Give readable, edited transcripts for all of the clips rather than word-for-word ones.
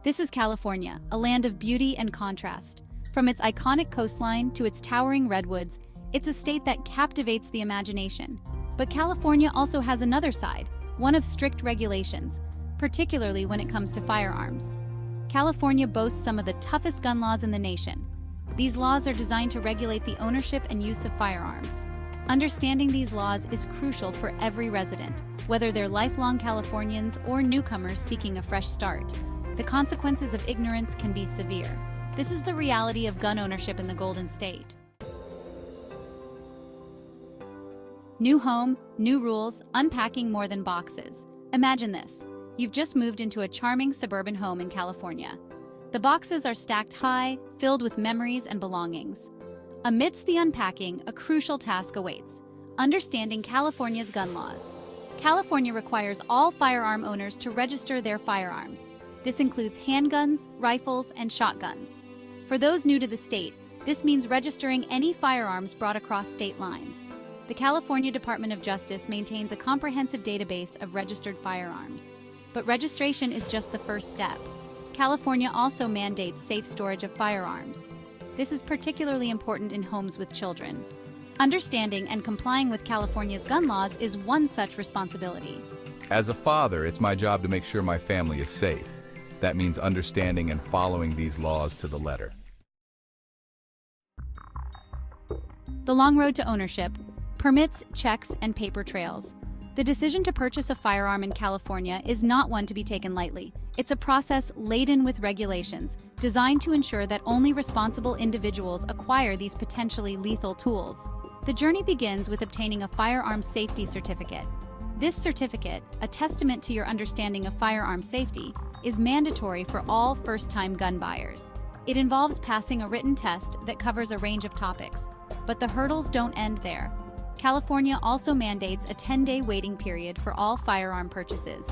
This is California, a land of beauty and contrast. From its iconic coastline to its towering redwoods, it's a state that captivates the imagination. But California also has another side, one of strict regulations, particularly when it comes to firearms. California boasts some of the toughest gun laws in the nation. These laws are designed to regulate the ownership and use of firearms. Understanding these laws is crucial for every resident, whether they're lifelong Californians or newcomers seeking a fresh start. The consequences of ignorance can be severe. This is the reality of gun ownership in the Golden State. New home, new rules, unpacking more than boxes. Imagine this. You've just moved into a charming suburban home in California. The boxes are stacked high, filled with memories and belongings. Amidst the unpacking, a crucial task awaits: understanding California's gun laws. California requires all firearm owners to register their firearms. This includes handguns, rifles, and shotguns. For those new to the state, this means registering any firearms brought across state lines. The California Department of Justice maintains a comprehensive database of registered firearms. But registration is just the first step. California also mandates safe storage of firearms. This is particularly important in homes with children. Understanding and complying with California's gun laws is one such responsibility. As a father, it's my job to make sure my family is safe. That means understanding and following these laws to the letter. The long road to ownership: permits, checks, and paper trails. The decision to purchase a firearm in California is not one to be taken lightly. It's a process laden with regulations, designed to ensure that only responsible individuals acquire these potentially lethal tools. The journey begins with obtaining a firearm safety certificate. This certificate, a testament to your understanding of firearm safety, is mandatory for all first-time gun buyers. It involves passing a written test that covers a range of topics. But the hurdles don't end there. California also mandates a 10-day waiting period for all firearm purchases.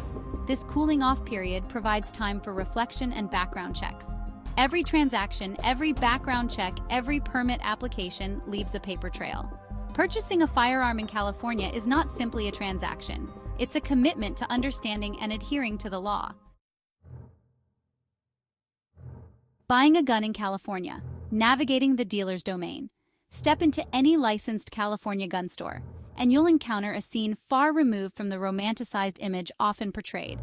This cooling-off period provides time for reflection and background checks. Every transaction, every background check, every permit application leaves a paper trail. Purchasing a firearm in California is not simply a transaction. It's a commitment to understanding and adhering to the law. Buying a gun in California: navigating the dealer's domain. Step into any licensed California gun store, and you'll encounter a scene far removed from the romanticized image often portrayed.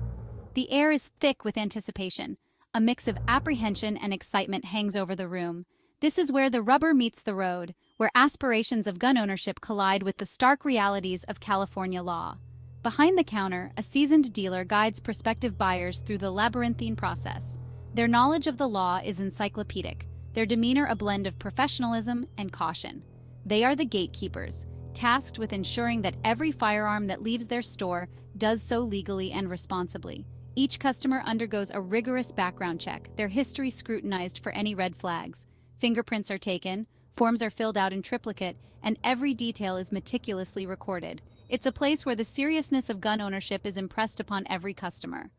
The air is thick with anticipation. A mix of apprehension and excitement hangs over the room. This is where the rubber meets the road, where aspirations of gun ownership collide with the stark realities of California law. Behind the counter, a seasoned dealer guides prospective buyers through the labyrinthine process. Their knowledge of the law is encyclopedic, their demeanor a blend of professionalism and caution. They are the gatekeepers, tasked with ensuring that every firearm that leaves their store does so legally and responsibly. Each customer undergoes a rigorous background check, their history scrutinized for any red flags. Fingerprints are taken, forms are filled out in triplicate, and every detail is meticulously recorded. It's a place where the seriousness of gun ownership is impressed upon every customer.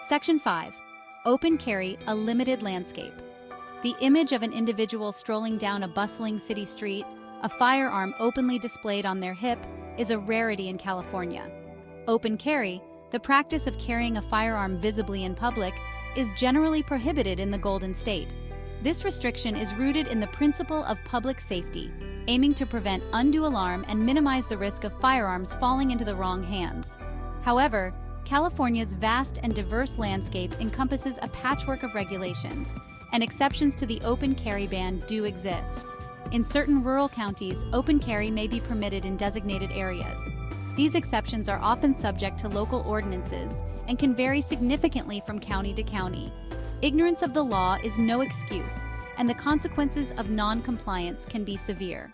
Section 5. Open carry, a limited landscape. The image of an individual strolling down a bustling city street, a firearm openly displayed on their hip, is a rarity in California. Open carry, the practice of carrying a firearm visibly in public, is generally prohibited in the Golden State. This restriction is rooted in the principle of public safety, aiming to prevent undue alarm and minimize the risk of firearms falling into the wrong hands. However, California's vast and diverse landscape encompasses a patchwork of regulations, and exceptions to the open carry ban do exist. In certain rural counties, open carry may be permitted in designated areas. These exceptions are often subject to local ordinances and can vary significantly from county to county. Ignorance of the law is no excuse, and the consequences of non-compliance can be severe.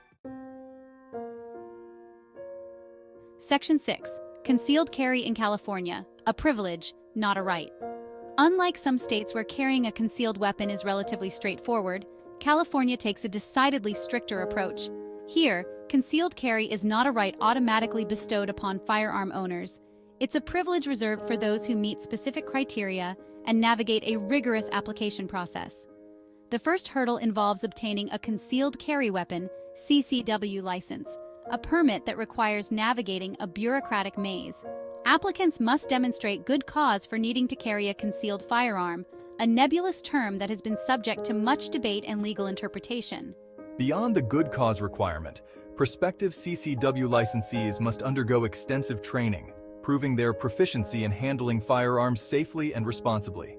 Section 6. Concealed carry in California, a privilege, not a right. Unlike some states where carrying a concealed weapon is relatively straightforward, California takes a decidedly stricter approach. Here, concealed carry is not a right automatically bestowed upon firearm owners. It's a privilege reserved for those who meet specific criteria and navigate a rigorous application process. The first hurdle involves obtaining a concealed carry weapon (CCW) license, a permit that requires navigating a bureaucratic maze. Applicants must demonstrate good cause for needing to carry a concealed firearm, a nebulous term that has been subject to much debate and legal interpretation. Beyond the good cause requirement, prospective CCW licensees must undergo extensive training, proving their proficiency in handling firearms safely and responsibly.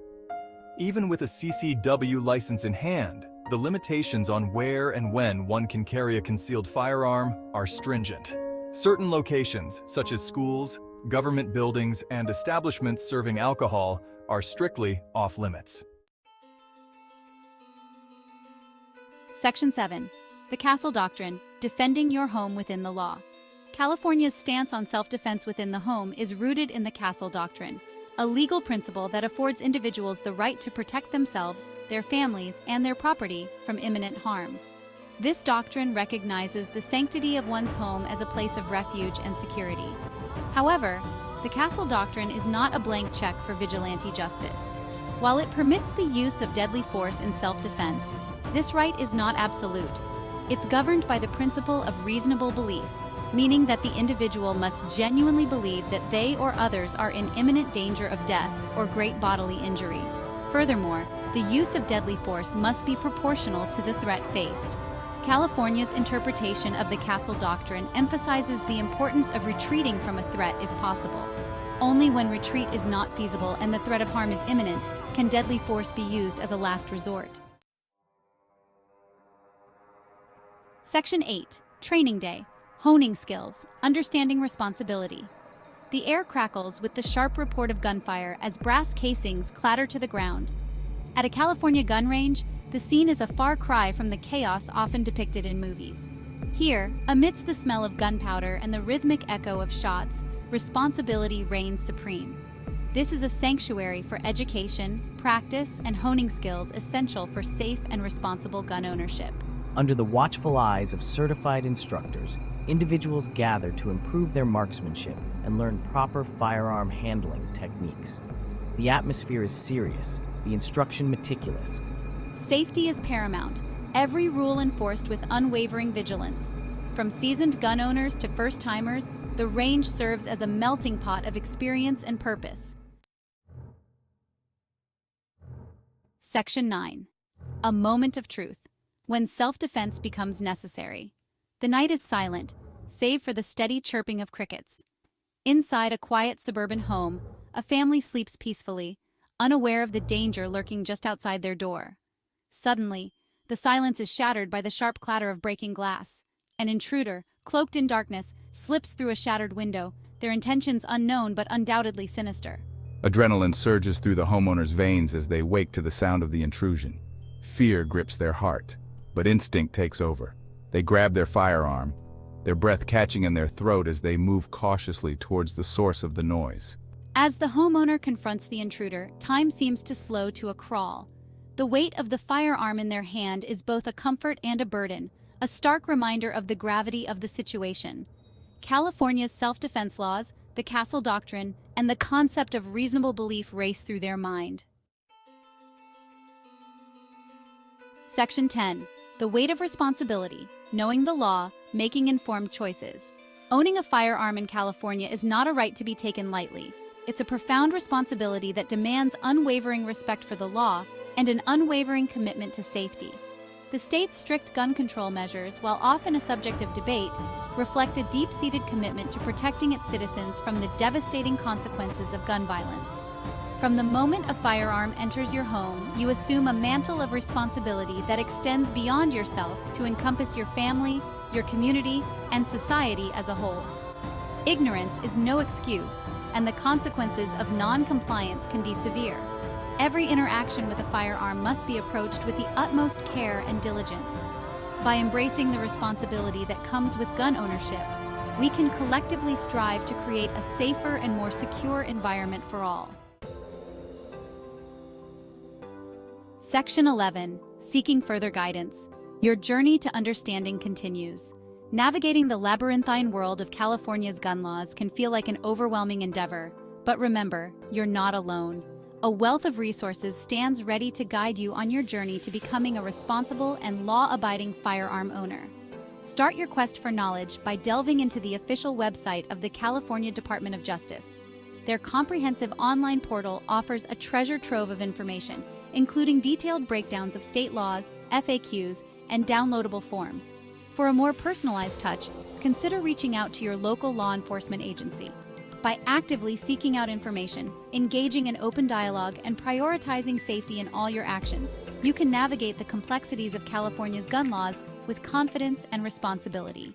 Even with a CCW license in hand, the limitations on where and when one can carry a concealed firearm are stringent. Certain locations, such as schools, government buildings, and establishments serving alcohol, are strictly off-limits. Section 7. The Castle Doctrine, Defending Your Home Within the Law. California's stance on self-defense within the home is rooted in the Castle Doctrine, a legal principle that affords individuals the right to protect themselves, their families, and their property from imminent harm. This doctrine recognizes the sanctity of one's home as a place of refuge and security. However, the Castle Doctrine is not a blank check for vigilante justice. While it permits the use of deadly force in self-defense, this right is not absolute. It's governed by the principle of reasonable belief, meaning that the individual must genuinely believe that they or others are in imminent danger of death or great bodily injury. Furthermore, the use of deadly force must be proportional to the threat faced. California's interpretation of the Castle Doctrine emphasizes the importance of retreating from a threat if possible. Only when retreat is not feasible and the threat of harm is imminent can deadly force be used as a last resort. Section 8. Training Day. Honing skills, understanding responsibility. The air crackles with the sharp report of gunfire as brass casings clatter to the ground. At a California gun range, the scene is a far cry from the chaos often depicted in movies. Here, amidst the smell of gunpowder and the rhythmic echo of shots, responsibility reigns supreme. This is a sanctuary for education, practice, and honing skills essential for safe and responsible gun ownership. Under the watchful eyes of certified instructors, individuals gather to improve their marksmanship and learn proper firearm handling techniques. The atmosphere is serious, the instruction meticulous. Safety is paramount, every rule enforced with unwavering vigilance. From seasoned gun owners to first-timers, the range serves as a melting pot of experience and purpose. Section 9. A moment of truth, when self-defense becomes necessary. The night is silent, save for the steady chirping of crickets. Inside a quiet suburban home, a family sleeps peacefully, unaware of the danger lurking just outside their door. Suddenly, the silence is shattered by the sharp clatter of breaking glass. An intruder, cloaked in darkness, slips through a shattered window, their intentions unknown but undoubtedly sinister. Adrenaline surges through the homeowner's veins as they wake to the sound of the intrusion. Fear grips their heart, but instinct takes over. They grab their firearm, their breath catching in their throat as they move cautiously towards the source of the noise. As the homeowner confronts the intruder, time seems to slow to a crawl. The weight of the firearm in their hand is both a comfort and a burden, a stark reminder of the gravity of the situation. California's self-defense laws, the Castle Doctrine, and the concept of reasonable belief race through their mind. Section 10. The weight of responsibility, knowing the law, making informed choices. Owning a firearm in California is not a right to be taken lightly. It's a profound responsibility that demands unwavering respect for the law and an unwavering commitment to safety. The state's strict gun control measures, while often a subject of debate, reflect a deep-seated commitment to protecting its citizens from the devastating consequences of gun violence. From the moment a firearm enters your home, you assume a mantle of responsibility that extends beyond yourself to encompass your family, your community, and society as a whole. Ignorance is no excuse, and the consequences of non-compliance can be severe. Every interaction with a firearm must be approached with the utmost care and diligence. By embracing the responsibility that comes with gun ownership, we can collectively strive to create a safer and more secure environment for all. Section 11. Seeking further guidance. Your journey to understanding continues. Navigating the labyrinthine world of California's gun laws can feel like an overwhelming endeavor, but remember, you're not alone. A wealth of resources stands ready to guide you on your journey to becoming a responsible and law-abiding firearm owner. Start your quest for knowledge by delving into the official website of the California Department of Justice. their comprehensive online portal offers a treasure trove of information, including detailed breakdowns of state laws, FAQs, and downloadable forms. For a more personalized touch, consider reaching out to your local law enforcement agency. By actively seeking out information, engaging in open dialogue, and prioritizing safety in all your actions, you can navigate the complexities of California's gun laws with confidence and responsibility.